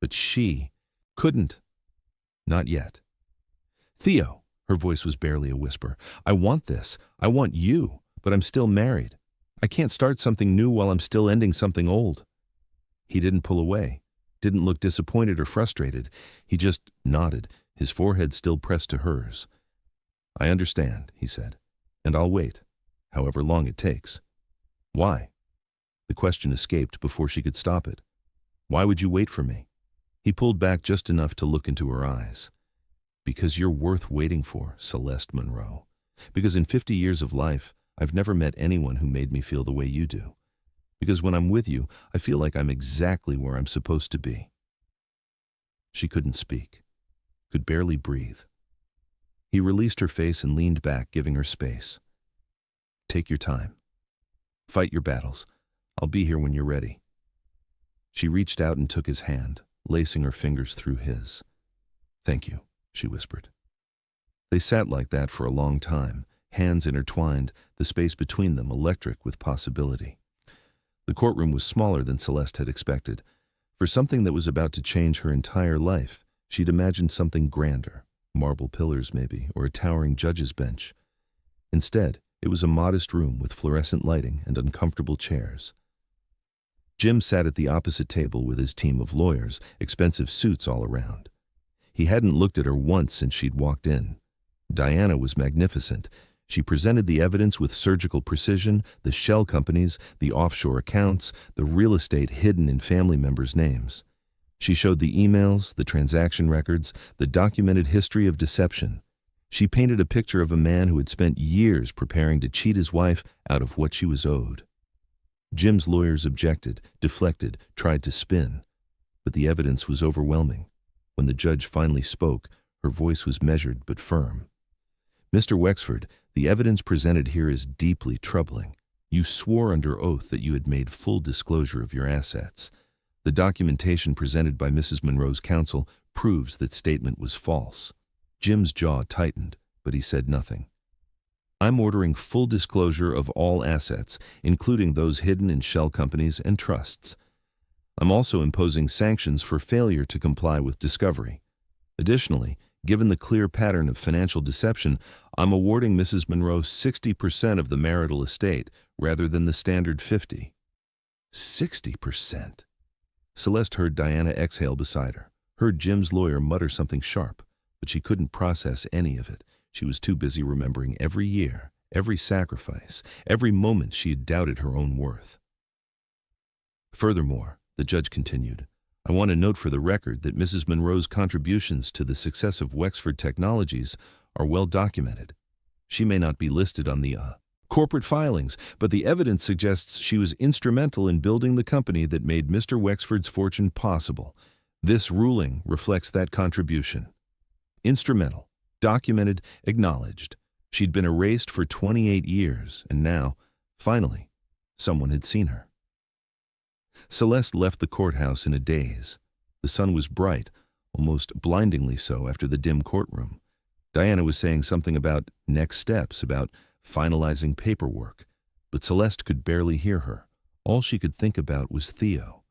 But she couldn't. Not yet. Theo, her voice was barely a whisper, I want this. I want you, but I'm still married. I can't start something new while I'm still ending something old. He didn't pull away, didn't look disappointed or frustrated. He just nodded, his forehead still pressed to hers. I understand, he said, and I'll wait, however long it takes. Why? The question escaped before she could stop it. Why would you wait for me? He pulled back just enough to look into her eyes. Because you're worth waiting for, Celeste Monroe. Because in 50 years of life, I've never met anyone who made me feel the way you do. Because when I'm with you, I feel like I'm exactly where I'm supposed to be. She couldn't speak, could barely breathe. He released her face and leaned back, giving her space. Take your time. Fight your battles. I'll be here when you're ready. She reached out and took his hand, lacing her fingers through his. Thank you, she whispered. They sat like that for a long time, hands intertwined, the space between them electric with possibility. The courtroom was smaller than Celeste had expected, For something that was about to change her entire life, she'd imagined something grander, marble pillars maybe, or a towering judge's bench. Instead, it was a modest room with fluorescent lighting and uncomfortable chairs. Jim sat at the opposite table with his team of lawyers, expensive suits all around. He hadn't looked at her once since she'd walked in. Diana was magnificent. She presented the evidence with surgical precision, the shell companies, the offshore accounts, the real estate hidden in family members' names. She showed the emails, the transaction records, the documented history of deception. She painted a picture of a man who had spent years preparing to cheat his wife out of what she was owed. Jim's lawyers objected, deflected, tried to spin. But the evidence was overwhelming. When the judge finally spoke, her voice was measured but firm. "Mr. Wexford, the evidence presented here is deeply troubling. You swore under oath that you had made full disclosure of your assets. The documentation presented by Mrs. Monroe's counsel proves that statement was false." Jim's jaw tightened, but he said nothing. "I'm ordering full disclosure of all assets, including those hidden in shell companies and trusts. I'm also imposing sanctions for failure to comply with discovery. Additionally, given the clear pattern of financial deception, I'm awarding Mrs. Monroe 60% of the marital estate rather than the standard 50%. 60%. Celeste heard Diana exhale beside her, heard Jim's lawyer mutter something sharp, but she couldn't process any of it. She was too busy remembering every year, every sacrifice, every moment she had doubted her own worth. "Furthermore," the judge continued, "I want to note for the record that Mrs. Monroe's contributions to the success of Wexford Technologies are well documented. She may not be listed on the corporate filings, but the evidence suggests she was instrumental in building the company that made Mr. Wexford's fortune possible. This ruling reflects that contribution. Instrumental, documented, acknowledged. She'd been erased for 28 years, and now, finally, someone had seen her." Celeste left the courthouse in a daze. The sun was bright, almost blindingly so after the dim courtroom. Diana was saying something about next steps, about finalizing paperwork, but Celeste could barely hear her. All she could think about was Theo.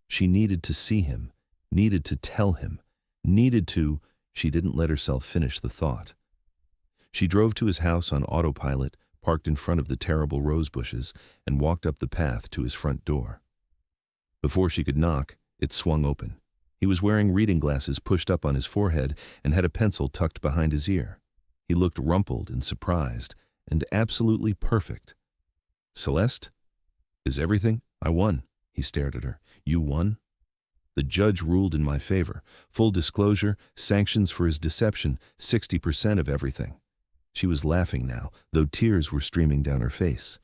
She needed to see him, needed to tell him, needed to... She didn't let herself finish the thought. She drove to his house on autopilot, parked in front of the terrible rose bushes, and walked up the path to his front door. Before she could knock, it swung open. He was wearing reading glasses pushed up on his forehead and had a pencil tucked behind his ear. He looked rumpled and surprised, and absolutely perfect. "Celeste? Is everything? I won." He stared at her. "You won?" "The judge ruled in my favor. Full disclosure, sanctions for his deception, 60% of everything." She was laughing now, though tears were streaming down her face.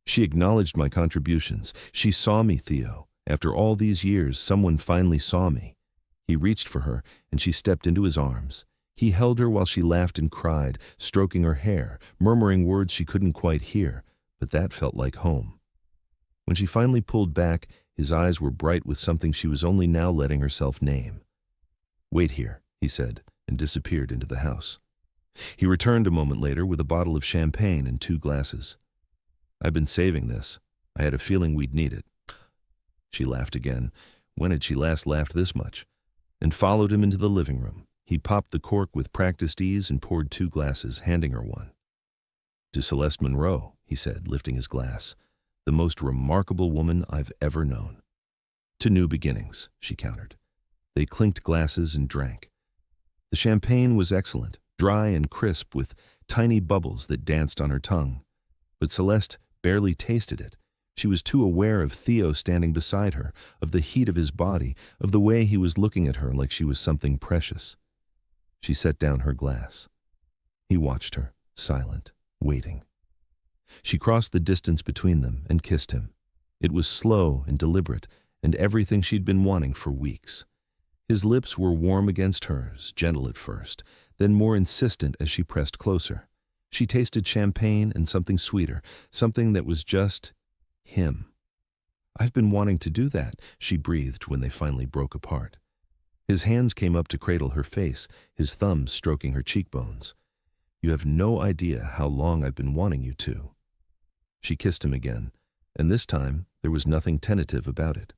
"She acknowledged my contributions. She saw me, Theo. After all these years, someone finally saw me." He reached for her, and she stepped into his arms. He held her while she laughed and cried, stroking her hair, murmuring words she couldn't quite hear, but that felt like home. When she finally pulled back, his eyes were bright with something she was only now letting herself name. "Wait here," he said, and disappeared into the house. He returned a moment later with a bottle of champagne and 2 glasses. "I've been saving this. I had a feeling we'd need it." She laughed again. When had she last laughed this much? And followed him into the living room. He popped the cork with practiced ease and poured 2 glasses, handing her one. "To Celeste Monroe," he said, lifting his glass. "The most remarkable woman I've ever known." "To new beginnings," she countered. They clinked glasses and drank. The champagne was excellent, dry and crisp with tiny bubbles that danced on her tongue. But Celeste barely tasted it. She was too aware of Theo standing beside her, of the heat of his body, of the way he was looking at her like she was something precious. She set down her glass. He watched her, silent, waiting. She crossed the distance between them and kissed him. It was slow and deliberate, and everything she'd been wanting for weeks. His lips were warm against hers, gentle at first, then more insistent as she pressed closer. She tasted champagne and something sweeter, something that was just him. "I've been wanting to do that," she breathed when they finally broke apart. His hands came up to cradle her face, his thumbs stroking her cheekbones. "You have no idea how long I've been wanting you to." She kissed him again, and this time there was nothing tentative about it.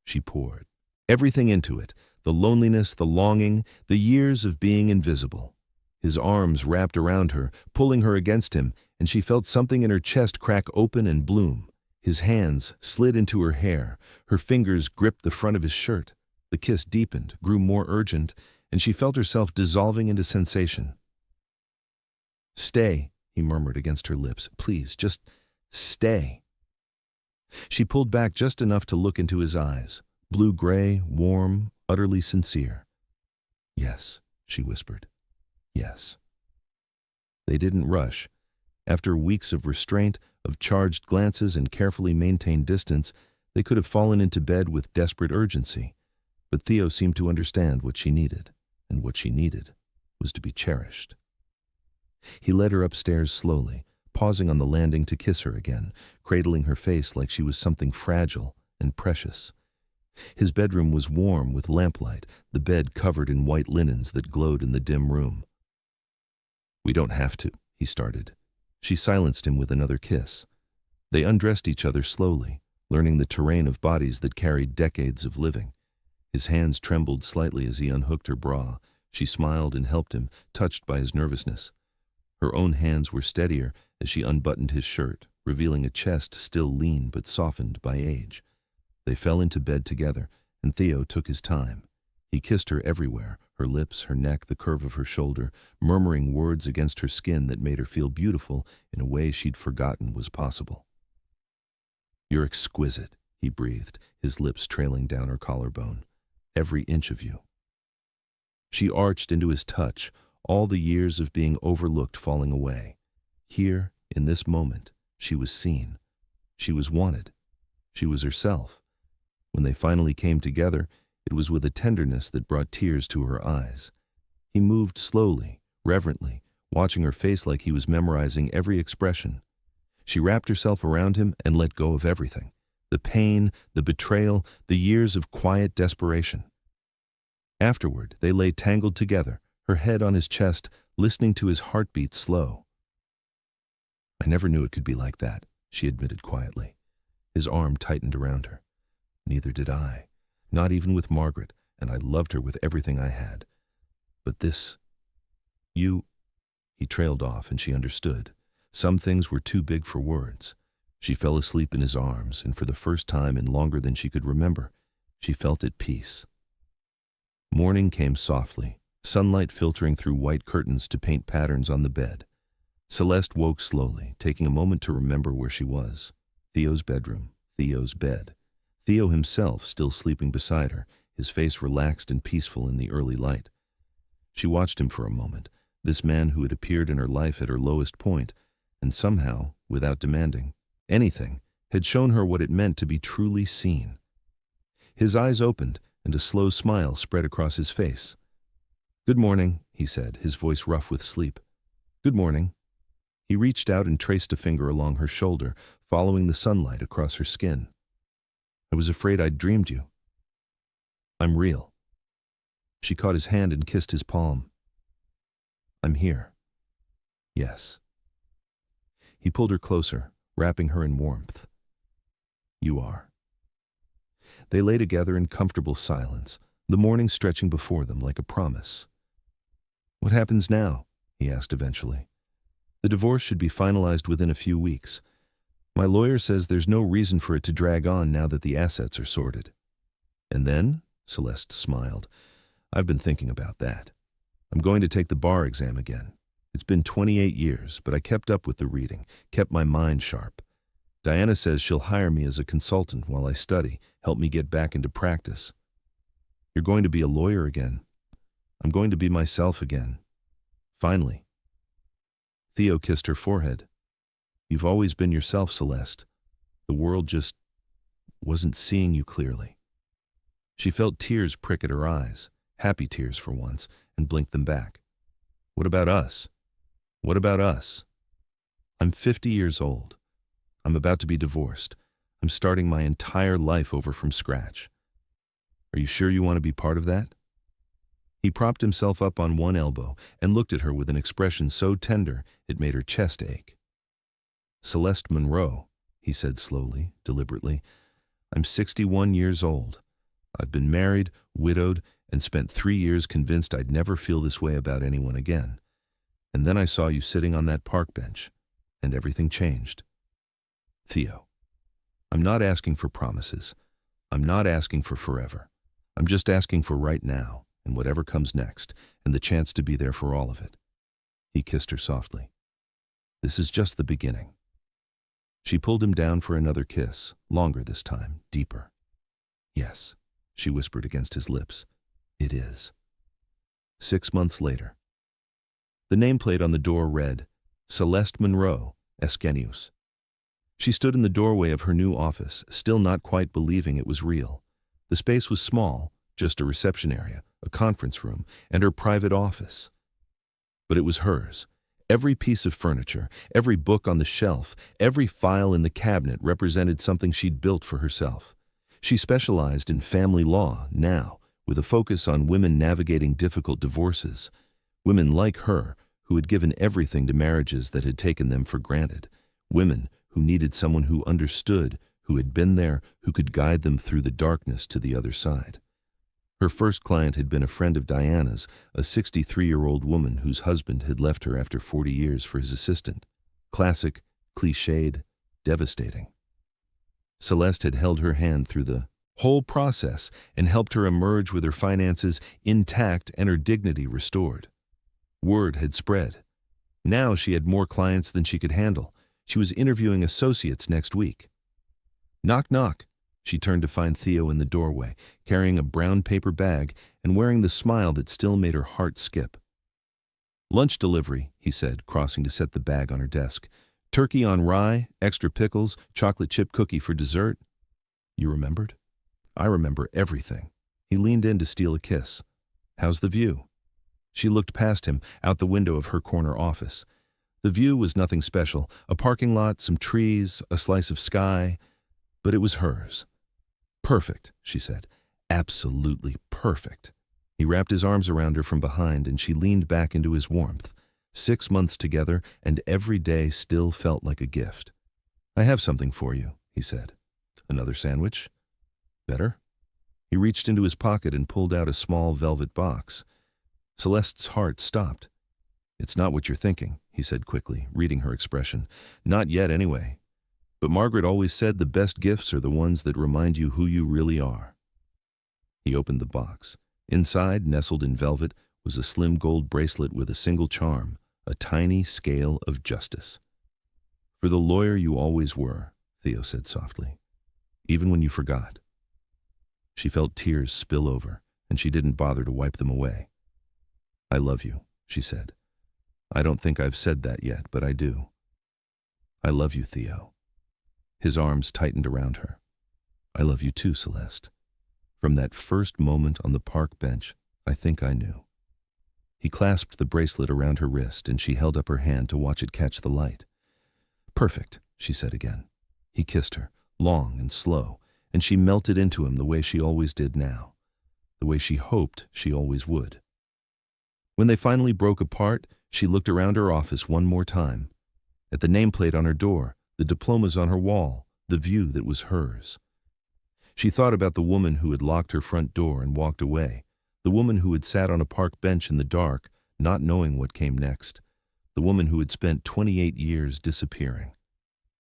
She poured Everything into it, the loneliness, the longing, the years of being invisible. His arms wrapped around her, pulling her against him, and she felt something in her chest crack open and bloom. His hands slid into her hair, her fingers gripped the front of his shirt. The kiss deepened, grew more urgent, and she felt herself dissolving into sensation. "Stay," he murmured against her lips. "Please, just stay." She pulled back just enough to look into his eyes, blue-gray, warm, utterly sincere. "Yes," she whispered. "Yes." They didn't rush. After weeks of restraint, of charged glances and carefully maintained distance, they could have fallen into bed with desperate urgency. But Theo seemed to understand what she needed, and what she needed was to be cherished. He led her upstairs slowly, pausing on the landing to kiss her again, cradling her face like she was something fragile and precious. His bedroom was warm with lamplight, the bed covered in white linens that glowed in the dim room. "We don't have to," he started. She silenced him with another kiss. They undressed each other slowly, learning the terrain of bodies that carried decades of living. His hands trembled slightly as he unhooked her bra. She smiled and helped him, touched by his nervousness. Her own hands were steadier as she unbuttoned his shirt, revealing a chest still lean but softened by age. They fell into bed together, and Theo took his time. He kissed her everywhere, her lips, her neck, the curve of her shoulder, murmuring words against her skin that made her feel beautiful in a way she'd forgotten was possible. "You're exquisite," he breathed, his lips trailing down her collarbone. "Every inch of you." She arched into his touch, all the years of being overlooked falling away. Here, in this moment, she was seen. She was wanted. She was herself. When they finally came together, it was with a tenderness that brought tears to her eyes. He moved slowly, reverently, watching her face like he was memorizing every expression. She wrapped herself around him and let go of everything. The pain, the betrayal, the years of quiet desperation. Afterward, they lay tangled together, her head on his chest, listening to his heartbeat slow. "I never knew it could be like that," she admitted quietly. His arm tightened around her. "Neither did I. Not even with Margaret, and I loved her with everything I had. But this... you..." He trailed off, and she understood. Some things were too big for words. She fell asleep in his arms, and for the first time in longer than she could remember, she felt at peace. Morning came softly, sunlight filtering through white curtains to paint patterns on the bed. Celeste woke slowly, taking a moment to remember where she was. Theo's bedroom, Theo's bed. Theo himself still sleeping beside her, his face relaxed and peaceful in the early light. She watched him for a moment, this man who had appeared in her life at her lowest point, and somehow, without demanding anything, had shown her what it meant to be truly seen. His eyes opened, and a slow smile spread across his face. "Good morning," he said, his voice rough with sleep. "Good morning." He reached out and traced a finger along her shoulder, following the sunlight across her skin. "I was afraid I'd dreamed you." "I'm real." She caught his hand and kissed his palm. "I'm here." "Yes." He pulled her closer, wrapping her in warmth. "You are." They lay together in comfortable silence, the morning stretching before them like a promise. "What happens now?" he asked eventually. "The divorce should be finalized within a few weeks. My lawyer says there's no reason for it to drag on now that the assets are sorted." "And then?" Celeste smiled. "I've been thinking about that. I'm going to take the bar exam again. It's been 28 years, but I kept up with the reading, kept my mind sharp. Diana says she'll hire me as a consultant while I study, help me get back into practice." "You're going to be a lawyer again." "I'm going to be myself again. Finally." Theo kissed her forehead. "You've always been yourself, Celeste. The world just wasn't seeing you clearly." She felt tears prick at her eyes, happy tears for once, and blinked them back. "What about us? What about us? I'm 50 years old. I'm about to be divorced. I'm starting my entire life over from scratch. Are you sure you want to be part of that?" He propped himself up on one elbow and looked at her with an expression so tender it made her chest ache. "Celeste Monroe," he said slowly, deliberately, "I'm 61 years old. I've been married, widowed, and spent 3 years convinced I'd never feel this way about anyone again. And then I saw you sitting on that park bench, and everything changed. Theo, I'm not asking for promises. I'm not asking for forever. I'm just asking for right now, and whatever comes next, and the chance to be there for all of it. He kissed her softly. This is just the beginning. She pulled him down for another kiss, longer this time, deeper. Yes, she whispered against his lips. It is. 6 months later. The nameplate on the door read, Celeste Monroe, Esquenius. She stood in the doorway of her new office, still not quite believing it was real. The space was small, just a reception area, a conference room, and her private office. But it was hers. Every piece of furniture, every book on the shelf, every file in the cabinet represented something she'd built for herself. She specialized in family law now, with a focus on women navigating difficult divorces. Women like her, who had given everything to marriages that had taken them for granted. Women who needed someone who understood, who had been there, who could guide them through the darkness to the other side. Her first client had been a friend of Diana's, a 63-year-old woman whose husband had left her after 40 years for his assistant. Classic, cliched, devastating. Celeste had held her hand through the whole process and helped her emerge with her finances intact and her dignity restored. Word had spread. Now she had more clients than she could handle. She was interviewing associates next week. Knock, knock. She turned to find Theo in the doorway, carrying a brown paper bag and wearing the smile that still made her heart skip. Lunch delivery, he said, crossing to set the bag on her desk. Turkey on rye, extra pickles, chocolate chip cookie for dessert. You remembered? I remember everything. He leaned in to steal a kiss. How's the view? She looked past him, out the window of her corner office. The view was nothing special, a parking lot, some trees, a slice of sky, but it was hers. Perfect, she said. Absolutely perfect. He wrapped his arms around her from behind and she leaned back into his warmth. 6 months together and every day still felt like a gift. I have something for you, he said. Another sandwich? Better? He reached into his pocket and pulled out a small velvet box. Celeste's heart stopped. It's not what you're thinking, he said quickly, reading her expression. Not yet, anyway. But Margaret always said the best gifts are the ones that remind you who you really are. He opened the box. Inside, nestled in velvet, was a slim gold bracelet with a single charm, a tiny scale of justice. For the lawyer you always were, Theo said softly, even when you forgot. She felt tears spill over, and she didn't bother to wipe them away. I love you, she said. I don't think I've said that yet, but I do. I love you, Theo. His arms tightened around her. I love you too, Celeste. From that first moment on the park bench, I think I knew. He clasped the bracelet around her wrist and she held up her hand to watch it catch the light. Perfect, she said again. He kissed her, long and slow, and she melted into him the way she always did now, the way she hoped she always would. When they finally broke apart, she looked around her office one more time. At the nameplate on her door, the diplomas on her wall, the view that was hers. She thought about the woman who had locked her front door and walked away, the woman who had sat on a park bench in the dark, not knowing what came next, the woman who had spent 28 years disappearing.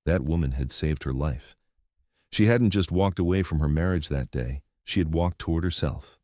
That woman had saved her life. She hadn't just walked away from her marriage that day, she had walked toward herself.